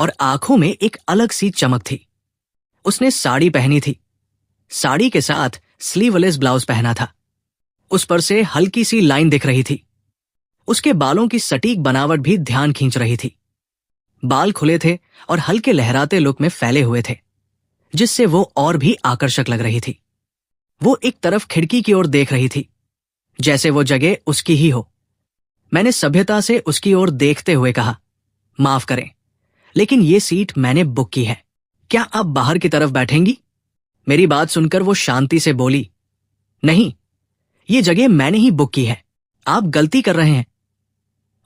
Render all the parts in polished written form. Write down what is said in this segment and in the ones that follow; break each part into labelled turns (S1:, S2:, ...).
S1: और आंखों में एक अलग सी चमक थी। उसने साड़ी पहनी थी। साड़ी के साथ स्लीवलेस ब्लाउज पहना था। उस पर से हल्की सी लाइन दिख रही थी। उसके बालों की सटीक बनावट भी ध्यान खींच रही थी। बाल खुले थे और हल्के लहराते लुक में फैले हुए थे, जिससे वो और भी आकर्षक लग रही थी। वो एक तरफ खिड़की की ओर देख रही थी, जैसे वो जगह उसकी ही हो। मैंने सभ्यता से उसकी ओर देखते हुए कहा, माफ करें, लेकिन ये सीट मैंने बुक की है। क्या आप बाहर की तरफ बैठेंगी? मेरी बात सुनकर वो शांति से बोली, नहीं, ये जगह मैंने ही बुक की है, आप गलती कर रहे हैं।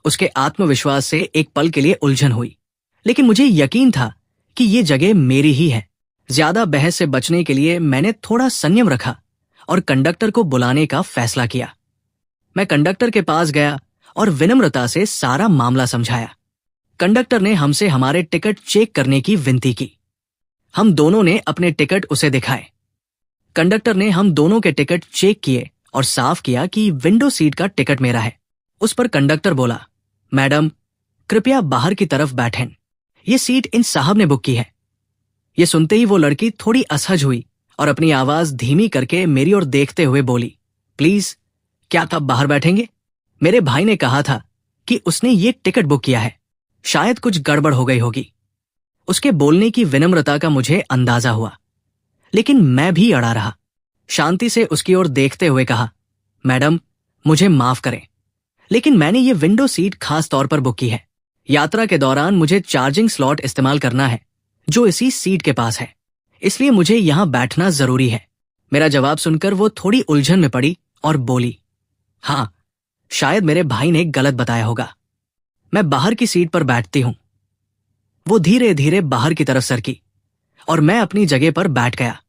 S1: उसके आत्मविश्वास से एक पल के लिए उलझन हुई, लेकिन मुझे यकीन था कि ये जगह मेरी ही है। ज्यादा बहस से बचने के लिए मैंने थोड़ा संयम रखा और कंडक्टर को बुलाने का फैसला किया। मैं कंडक्टर के पास गया और विनम्रता से सारा मामला समझाया। कंडक्टर ने हमसे हमारे टिकट चेक करने की विनती की। हम दोनों ने अपने टिकट उसे दिखाए। कंडक्टर ने हम दोनों के टिकट चेक किए और साफ किया कि विंडो सीट का टिकट मेरा है। उस पर कंडक्टर बोला, मैडम, कृपया बाहर की तरफ बैठें, ये सीट इन साहब ने बुक की है। ये सुनते ही वो लड़की थोड़ी असहज हुई और अपनी आवाज धीमी करके मेरी ओर देखते हुए बोली, प्लीज, क्या आप बाहर बैठेंगे? मेरे भाई ने कहा था कि उसने ये टिकट बुक किया है, शायद कुछ गड़बड़ हो गई होगी। उसके बोलने की विनम्रता का मुझे अंदाजा हुआ, लेकिन मैं भी अड़ा रहा। शांति से उसकी ओर देखते हुए कहा, मैडम, मुझे माफ करें, लेकिन मैंने ये विंडो सीट खास तौर पर बुक की है। यात्रा के दौरान मुझे चार्जिंग स्लॉट इस्तेमाल करना है, जो इसी सीट के पास है, इसलिए मुझे यहां बैठना जरूरी है। मेरा जवाब सुनकर वो थोड़ी उलझन में पड़ी और बोली, हाँ, शायद मेरे भाई ने गलत बताया होगा, मैं बाहर की सीट पर बैठती हूं। वो धीरे धीरे बाहर की तरफ सरकी और मैं अपनी जगह पर बैठ गया।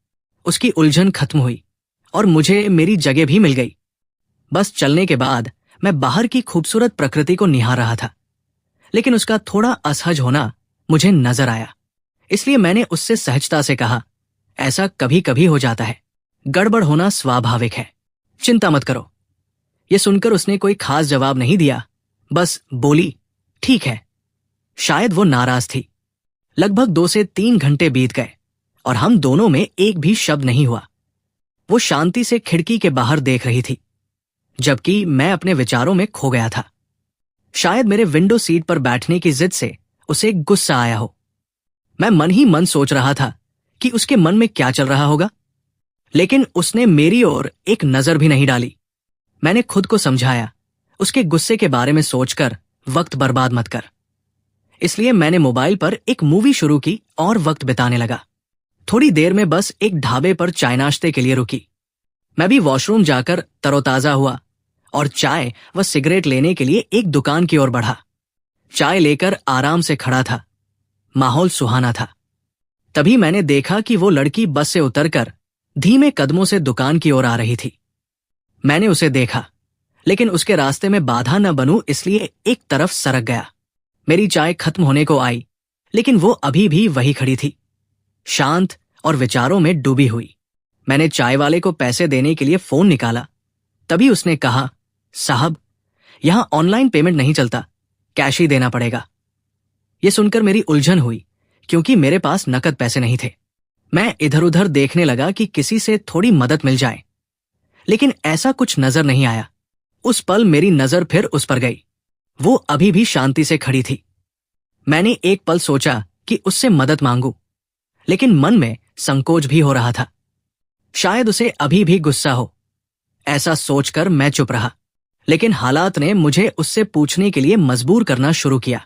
S1: उसकी उलझन खत्म हुई और मुझे मेरी जगह भी मिल गई। बस चलने के बाद मैं बाहर की खूबसूरत प्रकृति को निहार रहा था, लेकिन उसका थोड़ा असहज होना मुझे नजर आया। इसलिए मैंने उससे सहजता से कहा, ऐसा कभी कभी हो जाता है, गड़बड़ होना स्वाभाविक है, चिंता मत करो। ये सुनकर उसने कोई खास जवाब नहीं दिया, बस बोली, ठीक है। शायद वो नाराज थी। लगभग 2 से 3 घंटे बीत गए और हम दोनों में एक भी शब्द नहीं हुआ। वो शांति से खिड़की के बाहर देख रही थी, जबकि मैं अपने विचारों में खो गया था। शायद मेरे विंडो सीट पर बैठने की जिद से उसे गुस्सा आया हो। मैं मन ही मन सोच रहा था कि उसके मन में क्या चल रहा होगा, लेकिन उसने मेरी ओर एक नजर भी नहीं डाली। मैंने खुद को समझाया, उसके गुस्से के बारे में सोचकर वक्त बर्बाद मत कर। इसलिए मैंने मोबाइल पर एक मूवी शुरू की और वक्त बिताने लगा। थोड़ी देर में बस एक ढाबे पर चाय नाश्ते के लिए रुकी। मैं भी वॉशरूम जाकर तरोताजा हुआ और चाय व सिगरेट लेने के लिए एक दुकान की ओर बढ़ा। चाय लेकर आराम से खड़ा था। माहौल सुहाना था। तभी मैंने देखा कि वो लड़की बस से उतरकर धीमे कदमों से दुकान की ओर आ रही थी। मैंने उसे देखा, लेकिन उसके रास्ते में बाधा न बनूं इसलिए एक तरफ सरक गया। मेरी चाय खत्म होने को आई, लेकिन वो अभी भी वही खड़ी थी, शांत और विचारों में डूबी हुई। मैंने चाय वाले को पैसे देने के लिए फोन निकाला। तभी उसने कहा, साहब, यहां ऑनलाइन पेमेंट नहीं चलता, कैश ही देना पड़ेगा। यह सुनकर मेरी उलझन हुई, क्योंकि मेरे पास नकद पैसे नहीं थे। मैं इधर उधर देखने लगा कि किसी से थोड़ी मदद मिल जाए, लेकिन ऐसा कुछ नजर नहीं आया। उस पल मेरी नजर फिर उस पर गई। वो अभी भी शांति से खड़ी थी। मैंने एक पल सोचा कि उससे मदद मांगू, लेकिन मन में संकोच भी हो रहा था। शायद उसे अभी भी गुस्सा हो। ऐसा सोचकर मैं चुप रहा, लेकिन हालात ने मुझे उससे पूछने के लिए मजबूर करना शुरू किया।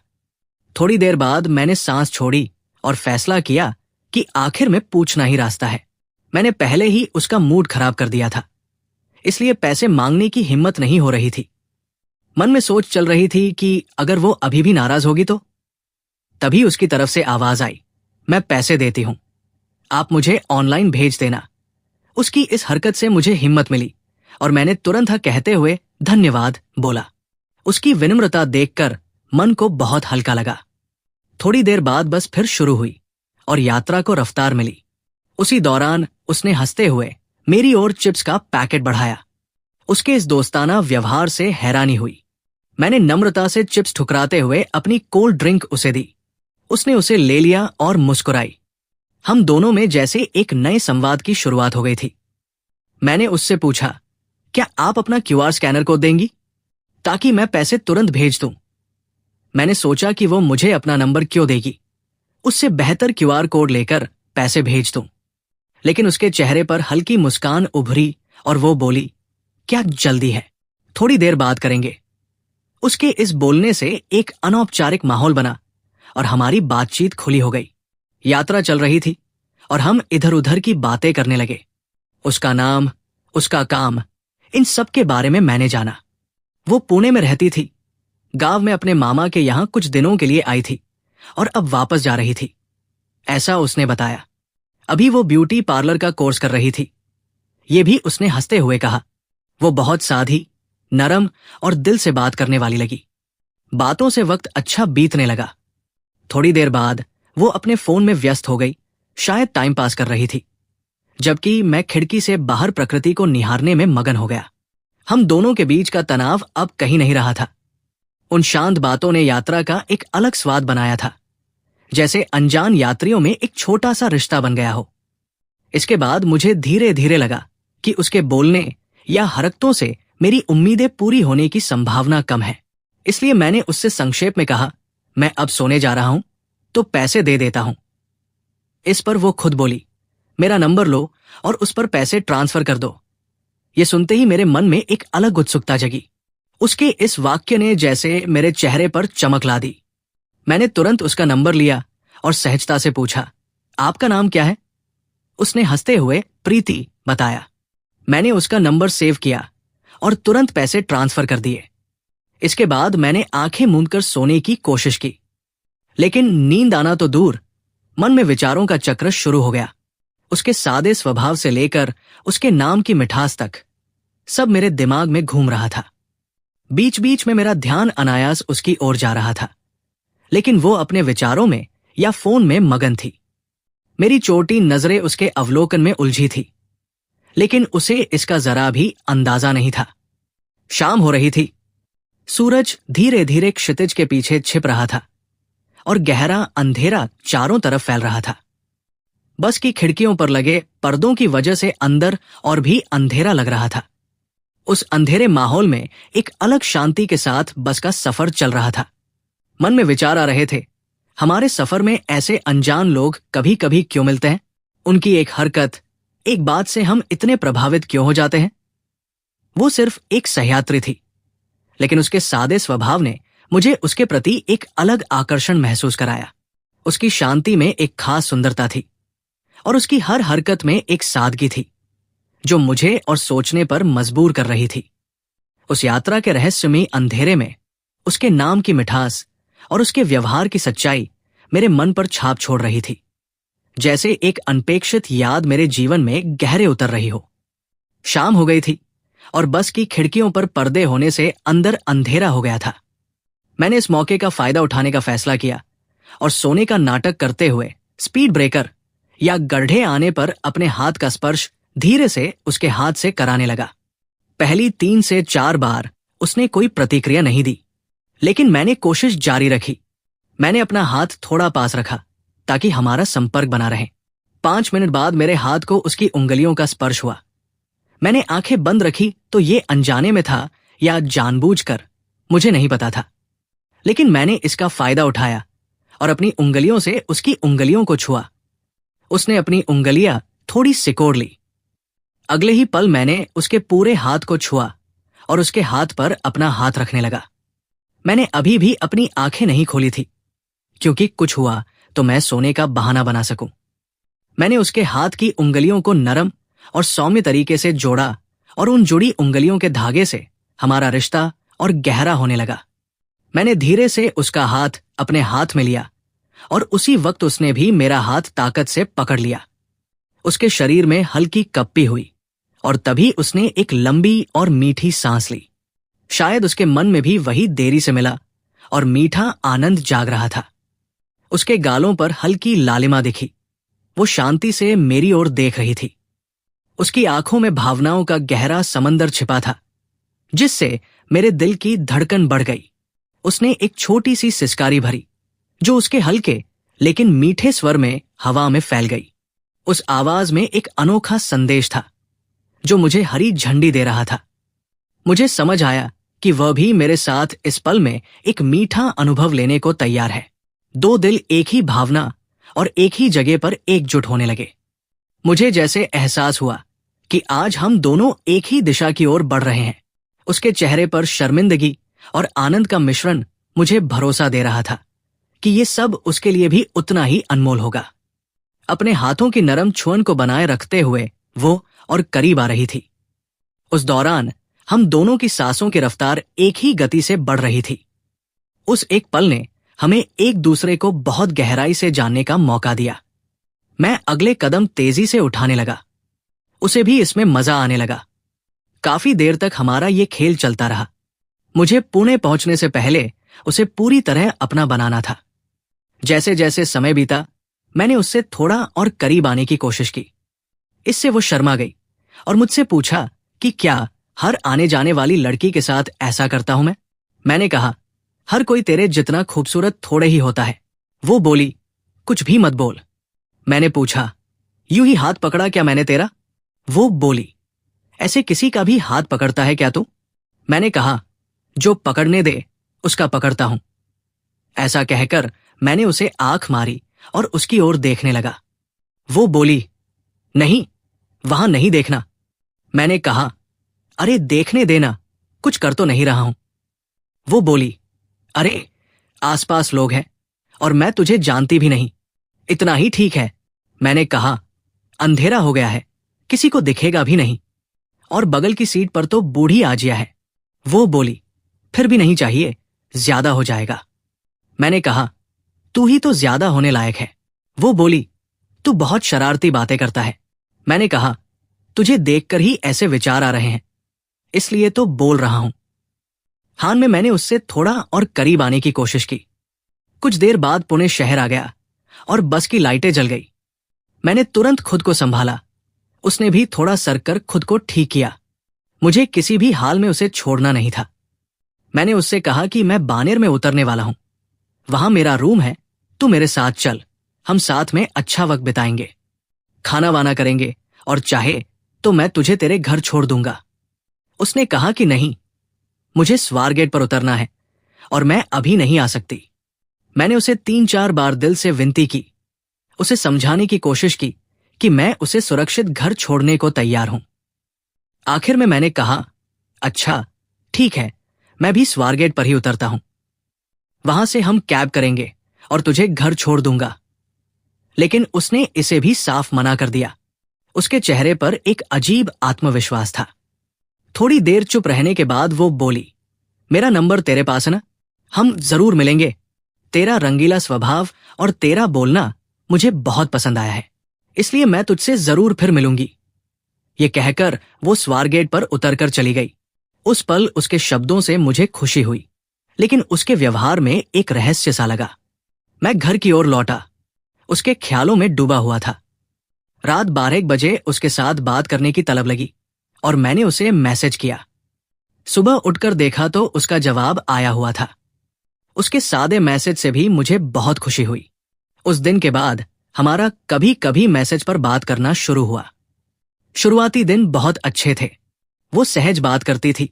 S1: थोड़ी देर बाद मैंने सांस छोड़ी और फैसला किया कि आखिर में पूछना ही रास्ता है। मैंने पहले ही उसका मूड खराब कर दिया था, इसलिए पैसे मांगने की हिम्मत नहीं हो रही थी। मन में सोच चल रही थी कि अगर वो अभी भी नाराज होगी तो। तभी उसकी तरफ से आवाज आई, मैं पैसे देती हूं, आप मुझे ऑनलाइन भेज देना। उसकी इस हरकत से मुझे हिम्मत मिली और मैंने तुरंत हाँ कहते हुए धन्यवाद बोला। उसकी विनम्रता देखकर मन को बहुत हल्का लगा। थोड़ी देर बाद बस फिर शुरू हुई और यात्रा को रफ्तार मिली। उसी दौरान उसने हंसते हुए मेरी ओर चिप्स का पैकेट बढ़ाया। उसके इस दोस्ताना व्यवहार से हैरानी हुई। मैंने नम्रता से चिप्स ठुकराते हुए अपनी कोल्ड ड्रिंक उसे दी। उसने उसे ले लिया और मुस्कुराई। हम दोनों में जैसे एक नए संवाद की शुरुआत हो गई थी। मैंने उससे पूछा, क्या आप अपना क्यूआर स्कैनर कोड देंगी ताकि मैं पैसे तुरंत भेज दूं? मैंने सोचा कि वो मुझे अपना नंबर क्यों देगी, उससे बेहतर क्यूआर कोड लेकर पैसे भेज दूं। लेकिन उसके चेहरे पर हल्की मुस्कान उभरी और वो बोली, क्या जल्दी है, थोड़ी देर बात करेंगे। उसके इस बोलने से एक अनौपचारिक माहौल बना और हमारी बातचीत खुली हो गई। यात्रा चल रही थी और हम इधर उधर की बातें करने लगे। उसका नाम, उसका काम, इन सब के बारे में मैंने जाना। वो पुणे में रहती थी, गांव में अपने मामा के यहां कुछ दिनों के लिए आई थी और अब वापस जा रही थी, ऐसा उसने बताया। अभी वो ब्यूटी पार्लर का कोर्स कर रही थी। ये भी उसने हंसते हुए कहा। वो बहुत साधी, नरम और दिल से बात करने वाली लगी। बातों से वक्त अच्छा बीतने लगा। थोड़ी देर बाद वो अपने फोन में व्यस्त हो गई, शायद टाइम पास कर रही थी, जबकि मैं खिड़की से बाहर प्रकृति को निहारने में मगन हो गया। हम दोनों के बीच का तनाव अब कहीं नहीं रहा था। उन शांत बातों ने यात्रा का एक अलग स्वाद बनाया था, जैसे अनजान यात्रियों में एक छोटा सा रिश्ता बन गया हो। इसके बाद मुझे धीरे धीरे लगा कि उसके बोलने या हरकतों से मेरी उम्मीदें पूरी होने की संभावना कम है। इसलिए मैंने उससे संक्षेप में कहा, मैं अब सोने जा रहा हूं, तो पैसे दे देता हूं। इस पर वो खुद बोली, मेरा नंबर लो और उस पर पैसे ट्रांसफर कर दो। ये सुनते ही मेरे मन में एक अलग उत्सुकता जगी। उसके इस वाक्य ने जैसे मेरे चेहरे पर चमक ला दी। मैंने तुरंत उसका नंबर लिया और सहजता से पूछा, आपका नाम क्या है? उसने हंसते हुए प्रीति बताया। मैंने उसका नंबर सेव किया और तुरंत पैसे ट्रांसफर कर दिए। इसके बाद मैंने आंखें मूंदकर सोने की कोशिश की, लेकिन नींद आना तो दूर, मन में विचारों का चक्र शुरू हो गया। उसके सादे स्वभाव से लेकर उसके नाम की मिठास तक सब मेरे दिमाग में घूम रहा था। बीच बीच में मेरा ध्यान अनायास उसकी ओर जा रहा था, लेकिन वो अपने विचारों में या फोन में मगन थी। मेरी चोटी नजरें उसके अवलोकन में उलझी थी, लेकिन उसे इसका जरा भी अंदाजा नहीं था। शाम हो रही थी। सूरज धीरे धीरे क्षितिज के पीछे छिप रहा था और गहरा अंधेरा चारों तरफ फैल रहा था। बस की खिड़कियों पर लगे पर्दों की वजह से अंदर और भी अंधेरा लग रहा था। उस अंधेरे माहौल में एक अलग शांति के साथ बस का सफर चल रहा था। मन में विचार आ रहे थे, हमारे सफर में ऐसे अनजान लोग कभी कभी क्यों मिलते हैं? उनकी एक हरकत, एक बात से हम इतने प्रभावित क्यों हो जाते हैं? वो सिर्फ एक सहयात्री थी, लेकिन उसके सादे स्वभाव ने मुझे उसके प्रति एक अलग आकर्षण महसूस कराया। उसकी शांति में एक खास सुंदरता थी और उसकी हर हरकत में एक सादगी थी जो मुझे और सोचने पर मजबूर कर रही थी। उस यात्रा के रहस्यमयी अंधेरे में उसके नाम की मिठास और उसके व्यवहार की सच्चाई मेरे मन पर छाप छोड़ रही थी, जैसे एक अनपेक्षित याद मेरे जीवन में गहरे उतर रही हो। शाम हो गई थी और बस की खिड़कियों पर पर्दे होने से अंदर अंधेरा हो गया था। मैंने इस मौके का फायदा उठाने का फैसला किया और सोने का नाटक करते हुए स्पीड ब्रेकर या गड्ढे आने पर अपने हाथ का स्पर्श धीरे से उसके हाथ से कराने लगा। पहली 3 से 4 बार उसने कोई प्रतिक्रिया नहीं दी, लेकिन मैंने कोशिश जारी रखी। मैंने अपना हाथ थोड़ा पास रखा ताकि हमारा संपर्क बना रहे। 5 मिनट बाद मेरे हाथ को उसकी उंगलियों का स्पर्श हुआ। मैंने आंखें बंद रखी तो ये अनजाने में था या जानबूझकर, मुझे नहीं पता था, लेकिन मैंने इसका फायदा उठाया और अपनी उंगलियों से उसकी उंगलियों को छुआ। उसने अपनी उंगलियां थोड़ी सिकोड़ ली। अगले ही पल मैंने उसके पूरे हाथ को छुआ और उसके हाथ पर अपना हाथ रखने लगा। मैंने अभी भी अपनी आंखें नहीं खोली थी, क्योंकि कुछ हुआ तो मैं सोने का बहाना बना सकूं। मैंने उसके हाथ की उंगलियों को नरम और सौम्य तरीके से जोड़ा और उन जुड़ी उंगलियों के धागे से हमारा रिश्ता और गहरा होने लगा। मैंने धीरे से उसका हाथ अपने हाथ में लिया और उसी वक्त उसने भी मेरा हाथ ताकत से पकड़ लिया। उसके शरीर में हल्की कप्पी हुई और तभी उसने एक लंबी और मीठी सांस ली। शायद उसके मन में भी वही देरी से मिला और मीठा आनंद जाग रहा था। उसके गालों पर हल्की लालिमा दिखी। वो शांति से मेरी ओर देख रही थी। उसकी आंखों में भावनाओं का गहरा समंदर छिपा था, जिससे मेरे दिल की धड़कन बढ़ गई। उसने एक छोटी सी सिसकारी भरी, जो उसके हल्के लेकिन मीठे स्वर में हवा में फैल गई। उस आवाज में एक अनोखा संदेश था जो मुझे हरी झंडी दे रहा था। मुझे समझ आया कि वह भी मेरे साथ इस पल में एक मीठा अनुभव लेने को तैयार है। दो दिल एक ही भावना और एक ही जगह पर एकजुट होने लगे। मुझे जैसे एहसास हुआ कि आज हम दोनों एक ही दिशा की ओर बढ़ रहे हैं। उसके चेहरे पर शर्मिंदगी और आनंद का मिश्रण मुझे भरोसा दे रहा था कि ये सब उसके लिए भी उतना ही अनमोल होगा। अपने हाथों की नरम छुअन को बनाए रखते हुए वो और करीब आ रही थी। उस दौरान हम दोनों की सांसों की रफ्तार एक ही गति से बढ़ रही थी। उस एक पल ने हमें एक दूसरे को बहुत गहराई से जानने का मौका दिया। मैं अगले कदम तेजी से उठाने लगा। उसे भी इसमें मजा आने लगा। काफी देर तक हमारा ये खेल चलता रहा। मुझे पुणे पहुंचने से पहले उसे पूरी तरह अपना बनाना था। जैसे जैसे समय बीता, मैंने उससे थोड़ा और करीब आने की कोशिश की। इससे वो शर्मा गई और मुझसे पूछा कि क्या हर आने जाने वाली लड़की के साथ ऐसा करता हूं मैं? मैंने कहा, हर कोई तेरे जितना खूबसूरत थोड़े ही होता है। वो बोली, कुछ भी मत बोल। मैंने पूछा, यूं ही हाथ पकड़ा क्या मैंने तेरा? वो बोली, ऐसे किसी का भी हाथ पकड़ता है क्या तू? मैंने कहा, जो पकड़ने दे उसका पकड़ता हूं। ऐसा कहकर मैंने उसे आंख मारी और उसकी ओर देखने लगा। वो बोली, नहीं, वहां नहीं देखना। मैंने कहा, अरे देखने देना, कुछ कर तो नहीं रहा हूं। वो बोली, अरे आसपास लोग हैं और मैं तुझे जानती भी नहीं, इतना ही ठीक है। मैंने कहा, अंधेरा हो गया है, किसी को दिखेगा भी नहीं, और बगल की सीट पर तो बूढ़ी आजिया है। वो बोली, फिर भी नहीं चाहिए, ज्यादा हो जाएगा। मैंने कहा, तू ही तो ज्यादा होने लायक है। वो बोली, तू बहुत शरारती बातें करता है। मैंने कहा, तुझे देखकर ही ऐसे विचार आ रहे हैं, इसलिए तो बोल रहा हूं। हान में मैंने उससे थोड़ा और करीब आने की कोशिश की। कुछ देर बाद पुणे शहर आ गया और बस की लाइटें जल गई। मैंने तुरंत खुद को संभाला। उसने भी थोड़ा सरकर खुद को ठीक किया। मुझे किसी भी हाल में उसे छोड़ना नहीं था। मैंने उससे कहा कि मैं बानेर में उतरने वाला हूं, वहां मेरा रूम है, तू मेरे साथ चल, हम साथ में अच्छा वक्त बिताएंगे, खाना वाना करेंगे और चाहे तो मैं तुझे तेरे घर छोड़ दूंगा। उसने कहा कि नहीं, मुझे स्वारगेट पर उतरना है और मैं अभी नहीं आ सकती। मैंने उसे 3-4 बार दिल से विनती की, उसे समझाने की कोशिश की कि मैं उसे सुरक्षित घर छोड़ने को तैयार हूं। आखिर में मैंने कहा, अच्छा ठीक है, मैं भी स्वारगेट पर ही उतरता हूं, वहां से हम कैब करेंगे और तुझे घर छोड़ दूंगा। लेकिन उसने इसे भी साफ मना कर दिया। उसके चेहरे पर एक अजीब आत्मविश्वास था। थोड़ी देर चुप रहने के बाद वो बोली, मेरा नंबर तेरे पास है ना, हम जरूर मिलेंगे। तेरा रंगीला स्वभाव और तेरा बोलना मुझे बहुत पसंद आया है, इसलिए मैं तुझसे जरूर फिर मिलूंगी। ये कहकर वो स्वारगेट पर उतरकर चली गई। उस पल उसके शब्दों से मुझे खुशी हुई, लेकिन उसके व्यवहार में एक रहस्य सा लगा। मैं घर की ओर लौटा, उसके ख्यालों में डूबा हुआ था। रात 12 बजे उसके साथ बात करने की तलब लगी और मैंने उसे मैसेज किया। सुबह उठकर देखा तो उसका जवाब आया हुआ था। उसके सादे मैसेज से भी मुझे बहुत खुशी हुई। उस दिन के बाद हमारा कभी कभी मैसेज पर बात करना शुरू हुआ। शुरुआती दिन बहुत अच्छे थे। वो सहज बात करती थी,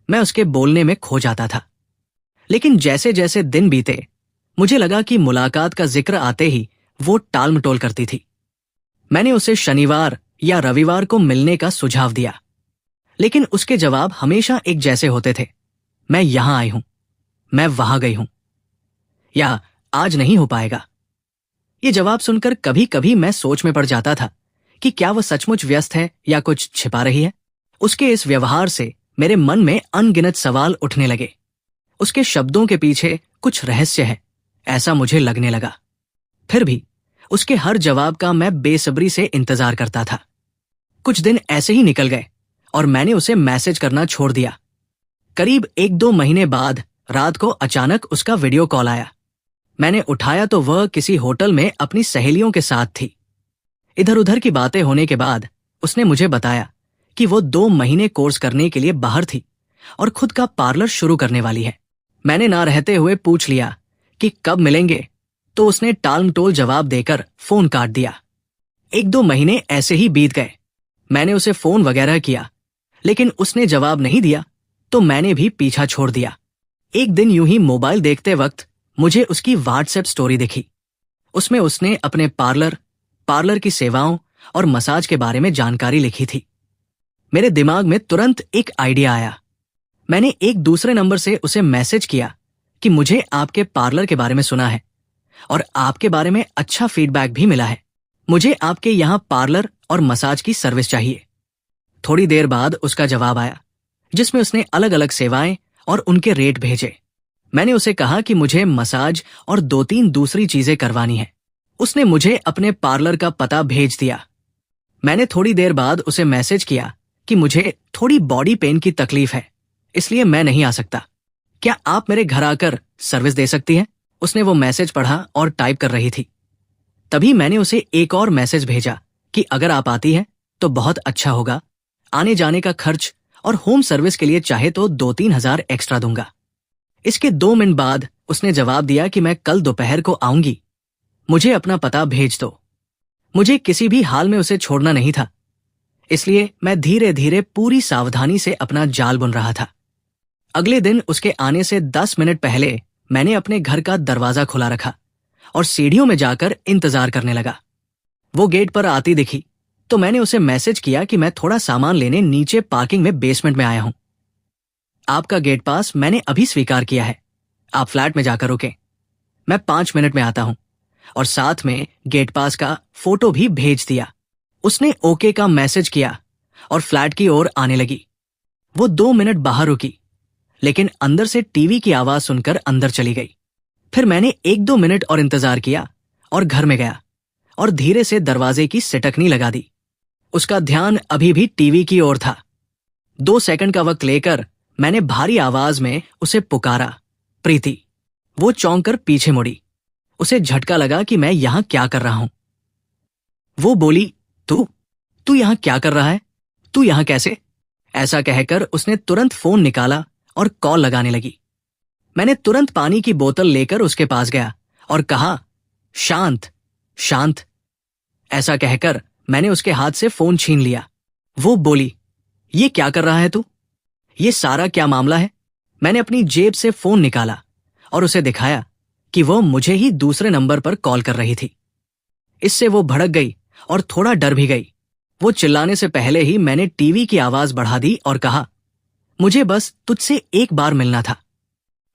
S1: मैं उसके बोलने में खो जाता था। लेकिन जैसे जैसे दिन बीते, मुझे लगा कि मुलाकात का जिक्र आते ही वो टाल मटोल करती थी। मैंने उसे शनिवार या रविवार को मिलने का सुझाव दिया, लेकिन उसके जवाब हमेशा एक जैसे होते थे, मैं यहां आई हूं, मैं वहां गई हूं, या आज नहीं हो पाएगा। ये जवाब सुनकर कभी कभी मैं सोच में पड़ जाता था कि क्या वह सचमुच व्यस्त है या कुछ छिपा रही है। उसके इस व्यवहार से मेरे मन में अनगिनत सवाल उठने लगे। उसके शब्दों के पीछे कुछ रहस्य है, ऐसा मुझे लगने लगा। फिर भी उसके हर जवाब का मैं बेसब्री से इंतजार करता था। कुछ दिन ऐसे ही निकल गए और मैंने उसे मैसेज करना छोड़ दिया। करीब 1-2 महीने बाद रात को अचानक उसका वीडियो कॉल आया। मैंने उठाया तो वह किसी होटल में अपनी सहेलियों के साथ थी। इधर उधर की बातें होने के बाद उसने मुझे बताया कि वो 2 महीने कोर्स करने के लिए बाहर थी और खुद का पार्लर शुरू करने वाली है। मैंने ना रहते हुए पूछ लिया कि कब मिलेंगे, तो उसने टालमटोल जवाब देकर फोन काट दिया। 1-2 महीने ऐसे ही बीत गए। मैंने उसे फोन वगैरह किया, लेकिन उसने जवाब नहीं दिया, तो मैंने भी पीछा छोड़ दिया। एक दिन यूं ही मोबाइल देखते वक्त मुझे उसकी व्हाट्सएप स्टोरी दिखी। उसमें उसने अपने पार्लर की सेवाओं और मसाज के बारे में जानकारी लिखी थी। मेरे दिमाग में तुरंत एक आइडिया आया। मैंने एक दूसरे नंबर से उसे मैसेज किया कि मुझे आपके पार्लर के बारे में सुना है और आपके बारे में अच्छा फीडबैक भी मिला है। मुझे आपके यहाँ पार्लर और मसाज की सर्विस चाहिए। थोड़ी देर बाद उसका जवाब आया, जिसमें उसने अलग अलग सेवाएं और उनके रेट भेजे। मैंने उसे कहा कि मुझे मसाज और 2-3 दूसरी चीजें करवानी है। उसने मुझे अपने पार्लर का पता भेज दिया। मैंने थोड़ी देर बाद उसे मैसेज किया कि मुझे थोड़ी बॉडी पेन की तकलीफ है, इसलिए मैं नहीं आ सकता। क्या आप मेरे घर आकर सर्विस दे सकती हैं? उसने वो मैसेज पढ़ा और टाइप कर रही थी। तभी मैंने उसे एक और मैसेज भेजा कि अगर आप आती हैं तो बहुत अच्छा होगा। आने जाने का खर्च और होम सर्विस के लिए चाहे तो 2-3 हजार एक्स्ट्रा दूंगा। इसके 2 मिनट बाद उसने जवाब दिया कि मैं कल दोपहर को आऊंगी, मुझे अपना पता भेज दो। मुझे किसी भी हाल में उसे छोड़ना नहीं था, इसलिए मैं धीरे धीरे पूरी सावधानी से अपना जाल बुन रहा था। अगले दिन उसके आने से 10 मिनट पहले मैंने अपने घर का दरवाजा खुला रखा और सीढ़ियों में जाकर इंतजार करने लगा। वो गेट पर आती दिखी तो मैंने उसे मैसेज किया कि मैं थोड़ा सामान लेने नीचे पार्किंग में बेसमेंट में आया हूं। आपका गेट पास मैंने अभी स्वीकार किया है, आप फ्लैट में जाकर रुके, मैं 5 मिनट में आता हूं। और साथ में गेट पास का फोटो भी भेज दिया। उसने ओके का मैसेज किया और फ्लैट की ओर आने लगी। वो 2 मिनट बाहर रुकी, लेकिन अंदर से टीवी की आवाज सुनकर अंदर चली गई। फिर मैंने 1-2 मिनट और इंतजार किया और घर में गया और धीरे से दरवाजे की सिटकनी लगा दी। उसका ध्यान अभी भी टीवी की ओर था। 2 सेकंड का वक्त लेकर मैंने भारी आवाज में उसे पुकारा, प्रीति। वो चौंक कर पीछे मुड़ी। उसे झटका लगा कि मैं यहां क्या कर रहा हूं। वो बोली, तू यहां क्या कर रहा है? तू यहां कैसे? ऐसा कहकर उसने तुरंत फोन निकाला और कॉल लगाने लगी। मैंने तुरंत पानी की बोतल लेकर उसके पास गया और कहा, शांत शांत। ऐसा कहकर मैंने उसके हाथ से फोन छीन लिया। वो बोली, ये क्या कर रहा है तू? ये सारा क्या मामला है? मैंने अपनी जेब से फोन निकाला और उसे दिखाया कि वो मुझे ही दूसरे नंबर पर कॉल कर रही थी। इससे वो भड़क गई और थोड़ा डर भी गई। वो चिल्लाने से पहले ही मैंने टीवी की आवाज बढ़ा दी और कहा, मुझे बस तुझसे एक बार मिलना था।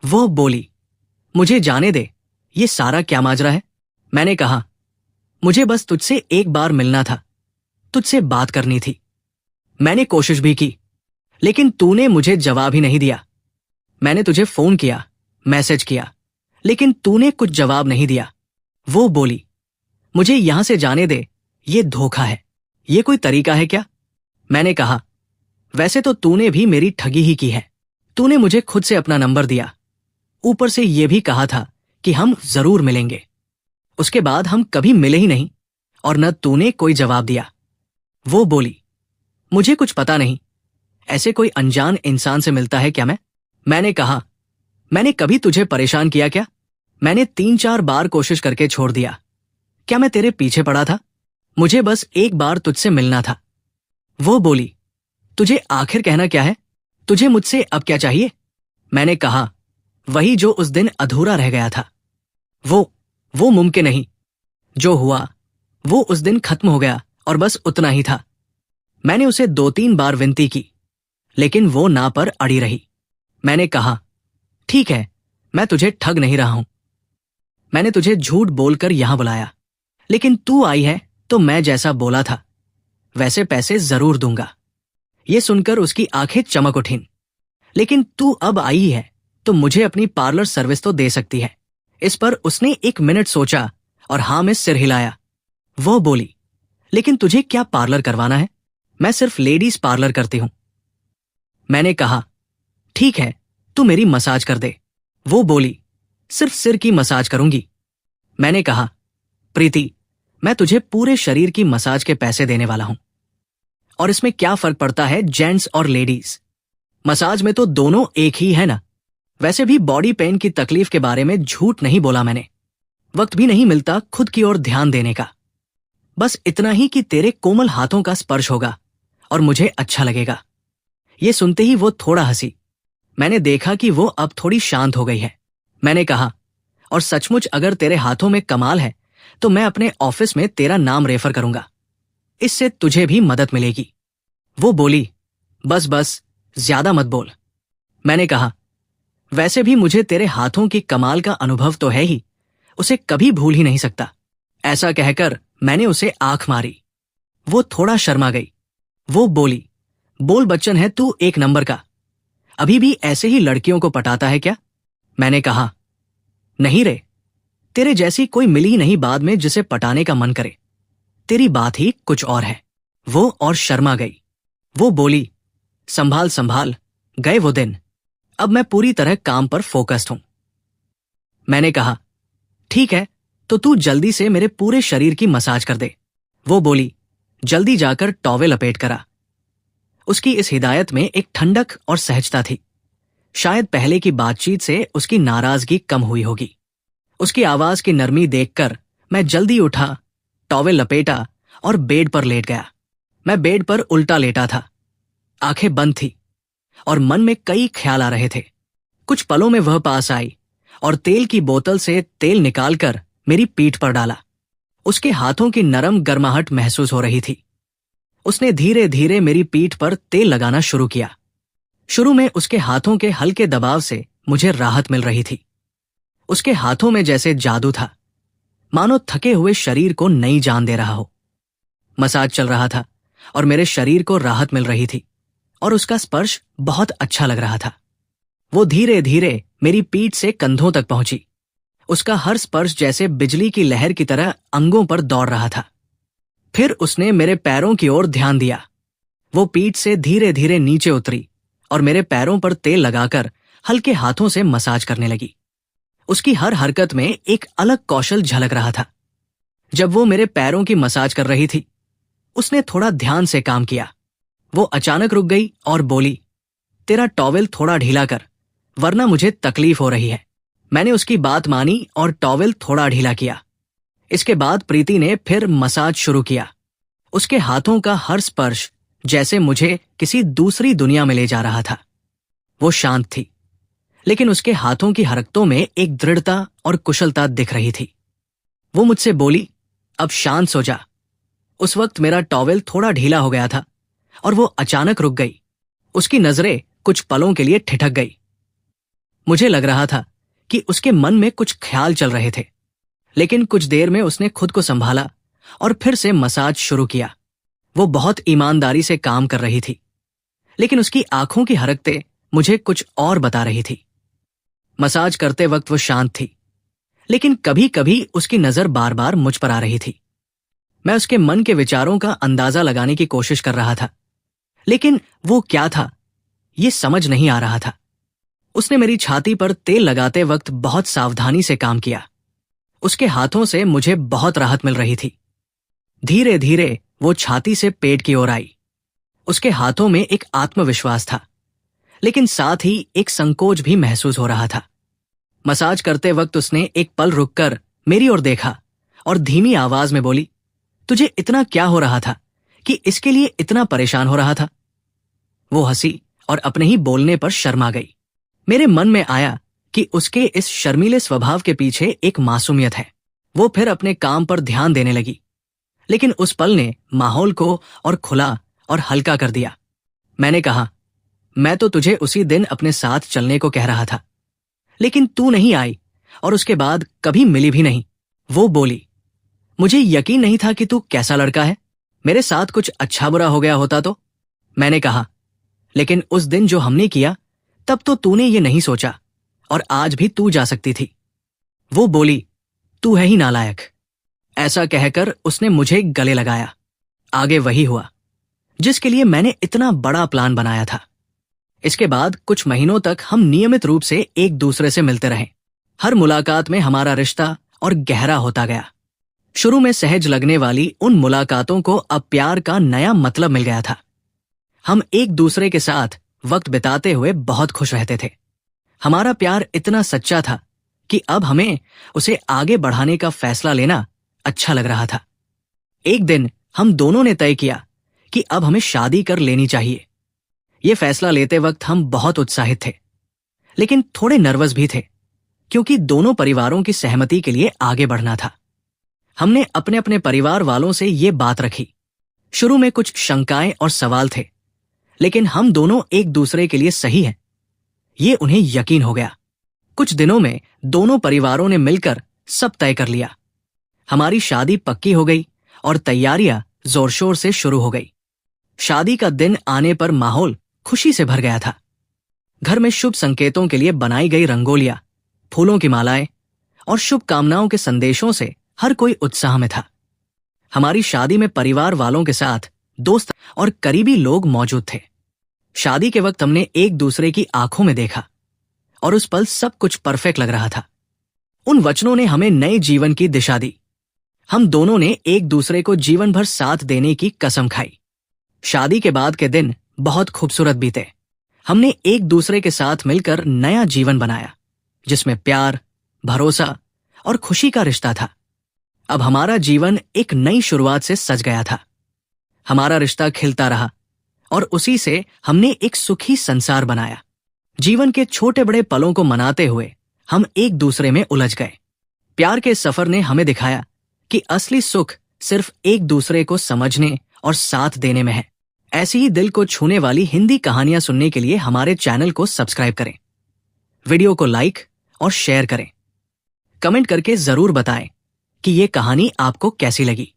S1: वो बोली, मुझे जाने दे, ये सारा क्या माजरा है? मैंने कहा, मुझे बस तुझसे एक बार मिलना था, तुझसे बात करनी थी। मैंने कोशिश भी की, लेकिन तूने मुझे जवाब ही नहीं दिया। मैंने तुझे फोन किया, मैसेज किया, लेकिन तूने कुछ जवाब नहीं दिया। वो बोली, मुझे यहां से जाने दे, ये धोखा है। ये कोई तरीका है क्या? मैंने कहा, वैसे तो तूने भी मेरी ठगी ही की है। तूने मुझे खुद से अपना नंबर दिया, ऊपर से ये भी कहा था कि हम जरूर मिलेंगे। उसके बाद हम कभी मिले ही नहीं और न तूने कोई जवाब दिया। वो बोली, मुझे कुछ पता नहीं, ऐसे कोई अनजान इंसान से मिलता है क्या मैं? मैंने कहा, मैंने कभी तुझे परेशान किया क्या? मैंने 3-4 बार कोशिश करके छोड़ दिया। क्या मैं तेरे पीछे पड़ा था? मुझे बस एक बार तुझसे मिलना था। वो बोली, तुझे आखिर कहना क्या है? तुझे मुझसे अब क्या चाहिए? मैंने कहा, वही जो उस दिन अधूरा रह गया था। वो मुमकिन नहीं। जो हुआ वो उस दिन खत्म हो गया और बस उतना ही था। मैंने उसे 2-3 बार विनती की, लेकिन वो ना पर अड़ी रही। मैंने कहा, ठीक है, मैं तुझे ठग नहीं रहा हूं। मैंने तुझे झूठ बोलकर यहां बुलाया, लेकिन तू आई है तो मैं जैसा बोला था वैसे पैसे जरूर दूंगा। ये सुनकर उसकी आंखें चमक उठीं। लेकिन तू अब आई है तो मुझे अपनी पार्लर सर्विस तो दे सकती है। इस पर उसने 1 मिनट सोचा और हां में सिर हिलाया। वो बोली, लेकिन तुझे क्या पार्लर करवाना है? मैं सिर्फ लेडीज पार्लर करती हूं। मैंने कहा, ठीक है, तू मेरी मसाज कर दे। वो बोली, सिर्फ सिर की मसाज करूंगी। मैंने कहा, प्रीति, मैं तुझे पूरे शरीर की मसाज के पैसे देने वाला हूं, और इसमें क्या फर्क पड़ता है जेंट्स और लेडीज? मसाज में तो दोनों एक ही है ना। वैसे भी बॉडी पेन की तकलीफ के बारे में झूठ नहीं बोला मैंने। वक्त भी नहीं मिलता खुद की ओर ध्यान देने का। बस इतना ही कि तेरे कोमल हाथों का स्पर्श होगा और मुझे अच्छा लगेगा। ये सुनते ही वो थोड़ा हंसी। मैंने देखा कि वो अब थोड़ी शांत हो गई है। मैंने कहा, और सचमुच अगर तेरे हाथों में कमाल है तो मैं अपने ऑफिस में तेरा नाम रेफर करूंगा। इससे तुझे भी मदद मिलेगी। वो बोली, बस बस, ज्यादा मत बोल। मैंने कहा, वैसे भी मुझे तेरे हाथों की कमाल का अनुभव तो है ही, उसे कभी भूल ही नहीं सकता। ऐसा कहकर मैंने उसे आंख मारी। वो थोड़ा शर्मा गई। वो बोली, बोल बच्चन है तू एक नंबर का। अभी भी ऐसे ही लड़कियों को पटाता है क्या? मैंने कहा, नहीं रे, तेरे जैसी कोई मिली ही नहीं बाद में जिसे पटाने का मन करे। तेरी बात ही कुछ और है। वो और शर्मा गई। वो बोली, संभाल संभाल, गए वो दिन। अब मैं पूरी तरह काम पर फोकस्ड हूं। मैंने कहा, ठीक है, तो तू जल्दी से मेरे पूरे शरीर की मसाज कर दे। वो बोली, जल्दी जाकर टॉवेल लपेट करा। उसकी इस हिदायत में एक ठंडक और सहजता थी। शायद पहले की बातचीत से उसकी नाराजगी कम हुई होगी। उसकी आवाज की नरमी देखकर मैं जल्दी उठा, टॉवेल लपेटा और बेड पर लेट गया। मैं बेड पर उल्टा लेटा था, आंखें बंद थी और मन में कई ख्याल आ रहे थे। कुछ पलों में वह पास आई और तेल की बोतल से तेल निकालकर मेरी पीठ पर डाला। उसके हाथों की नरम गर्माहट महसूस हो रही थी। उसने धीरे धीरे मेरी पीठ पर तेल लगाना शुरू किया। शुरू में उसके हाथों के हल्के दबाव से मुझे राहत मिल रही थी। उसके हाथों में जैसे जादू था, मानो थके हुए शरीर को नई जान दे रहा हो। मसाज चल रहा था और मेरे शरीर को राहत मिल रही थी और उसका स्पर्श बहुत अच्छा लग रहा था। वो धीरे धीरे मेरी पीठ से कंधों तक पहुंची। उसका हर स्पर्श जैसे बिजली की लहर की तरह अंगों पर दौड़ रहा था। फिर उसने मेरे पैरों की ओर ध्यान दिया। वो पीठ से धीरे धीरे नीचे उतरी और मेरे पैरों पर तेल लगाकर हल्के हाथों से मसाज करने लगी। उसकी हर हरकत में एक अलग कौशल झलक रहा था। जब वो मेरे पैरों की मसाज कर रही थी, उसने थोड़ा ध्यान से काम किया। वो अचानक रुक गई और बोली, तेरा टॉवेल थोड़ा ढीला कर, वरना मुझे तकलीफ हो रही है। मैंने उसकी बात मानी और टॉवेल थोड़ा ढीला किया। इसके बाद प्रीति ने फिर मसाज शुरू किया। उसके हाथों का हर स्पर्श जैसे मुझे किसी दूसरी दुनिया में ले जा रहा था। वो शांत थी, लेकिन उसके हाथों की हरकतों में एक दृढ़ता और कुशलता दिख रही थी। वो मुझसे बोली, अब शांत सो जा। उस वक्त मेरा टॉवेल थोड़ा ढीला हो गया था और वो अचानक रुक गई। उसकी नजरें कुछ पलों के लिए ठिठक गई। मुझे लग रहा था कि उसके मन में कुछ ख्याल चल रहे थे, लेकिन कुछ देर में उसने खुद को संभाला और फिर से मसाज शुरू किया। वो बहुत ईमानदारी से काम कर रही थी, लेकिन उसकी आंखों की हरकतें मुझे कुछ और बता रही थी। मसाज करते वक्त वो शांत थी, लेकिन कभी कभी उसकी नजर बार बार मुझ पर आ रही थी। मैं उसके मन के विचारों का अंदाजा लगाने की कोशिश कर रहा था, लेकिन वो क्या था ये समझ नहीं आ रहा था। उसने मेरी छाती पर तेल लगाते वक्त बहुत सावधानी से काम किया। उसके हाथों से मुझे बहुत राहत मिल रही थी। धीरे धीरे वो छाती से पेट की ओर आई। उसके हाथों में एक आत्मविश्वास था, लेकिन साथ ही एक संकोच भी महसूस हो रहा था। मसाज करते वक्त उसने एक पल रुककर मेरी ओर देखा और धीमी आवाज में बोली, तुझे इतना क्या हो रहा था कि इसके लिए इतना परेशान हो रहा था? वो हंसी और अपने ही बोलने पर शर्मा गई। मेरे मन में आया कि उसके इस शर्मीले स्वभाव के पीछे एक मासूमियत है। वो फिर अपने काम पर ध्यान देने लगी, लेकिन उस पल ने माहौल को और खुला और हल्का कर दिया। मैंने कहा, मैं तो तुझे उसी दिन अपने साथ चलने को कह रहा था, लेकिन तू नहीं आई और उसके बाद कभी मिली भी नहीं। वो बोली, मुझे यकीन नहीं था कि तू कैसा लड़का है। मेरे साथ कुछ अच्छा बुरा हो गया होता तो? मैंने कहा, लेकिन उस दिन जो हमने किया तब तो तूने ये नहीं सोचा और आज भी तू जा सकती थी। वो बोली, तू है ही नालायक। ऐसा कहकर उसने मुझे गले लगाया। आगे वही हुआ जिसके लिए मैंने इतना बड़ा प्लान बनाया था। इसके बाद कुछ महीनों तक हम नियमित रूप से एक दूसरे से मिलते रहे। हर मुलाकात में हमारा रिश्ता और गहरा होता गया। शुरू में सहज लगने वाली उन मुलाकातों को अब प्यार का नया मतलब मिल गया था। हम एक दूसरे के साथ वक्त बिताते हुए बहुत खुश रहते थे। हमारा प्यार इतना सच्चा था कि अब हमें उसे आगे बढ़ाने का फैसला लेना अच्छा लग रहा था। एक दिन हम दोनों ने तय किया कि अब हमें शादी कर लेनी चाहिए। यह फैसला लेते वक्त हम बहुत उत्साहित थे, लेकिन थोड़े नर्वस भी थे, क्योंकि दोनों परिवारों की सहमति के लिए आगे बढ़ना था। हमने अपने अपने परिवार वालों से ये बात रखी। शुरू में कुछ शंकाएं और सवाल थे, लेकिन हम दोनों एक दूसरे के लिए सही हैं, ये उन्हें यकीन हो गया। कुछ दिनों में दोनों परिवारों ने मिलकर सब तय कर लिया। हमारी शादी पक्की हो गई और तैयारियां जोर शोर से शुरू हो गई। शादी का दिन आने पर माहौल खुशी से भर गया था। घर में शुभ संकेतों के लिए बनाई गई रंगोलियां, फूलों की मालाएं और शुभकामनाओं के संदेशों से हर कोई उत्साह में था। हमारी शादी में परिवार वालों के साथ दोस्त और करीबी लोग मौजूद थे। शादी के वक्त हमने एक दूसरे की आंखों में देखा और उस पल सब कुछ परफेक्ट लग रहा था। उन वचनों ने हमें नए जीवन की दिशा दी। हम दोनों ने एक दूसरे को जीवन भर साथ देने की कसम खाई। शादी के बाद के दिन बहुत खूबसूरत बीते। हमने एक दूसरे के साथ मिलकर नया जीवन बनाया, जिसमें प्यार, भरोसा और खुशी का रिश्ता था। अब हमारा जीवन एक नई शुरुआत से सज गया था। हमारा रिश्ता खिलता रहा और उसी से हमने एक सुखी संसार बनाया। जीवन के छोटे बड़े पलों को मनाते हुए हम एक दूसरे में उलझ गए। प्यार के सफर ने हमें दिखाया कि असली सुख सिर्फ एक दूसरे को समझने और साथ देने में है। ऐसी ही दिल को छूने वाली हिंदी कहानियां सुनने के लिए हमारे चैनल को सब्सक्राइब करें, वीडियो को लाइक और शेयर करें। कमेंट करके जरूर बताएं कि ये कहानी आपको कैसी लगी।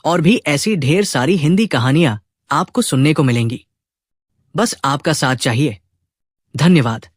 S1: और भी ऐसी ढेर सारी हिंदी कहानियां आपको सुनने को मिलेंगी। बस आपका साथ चाहिए। धन्यवाद।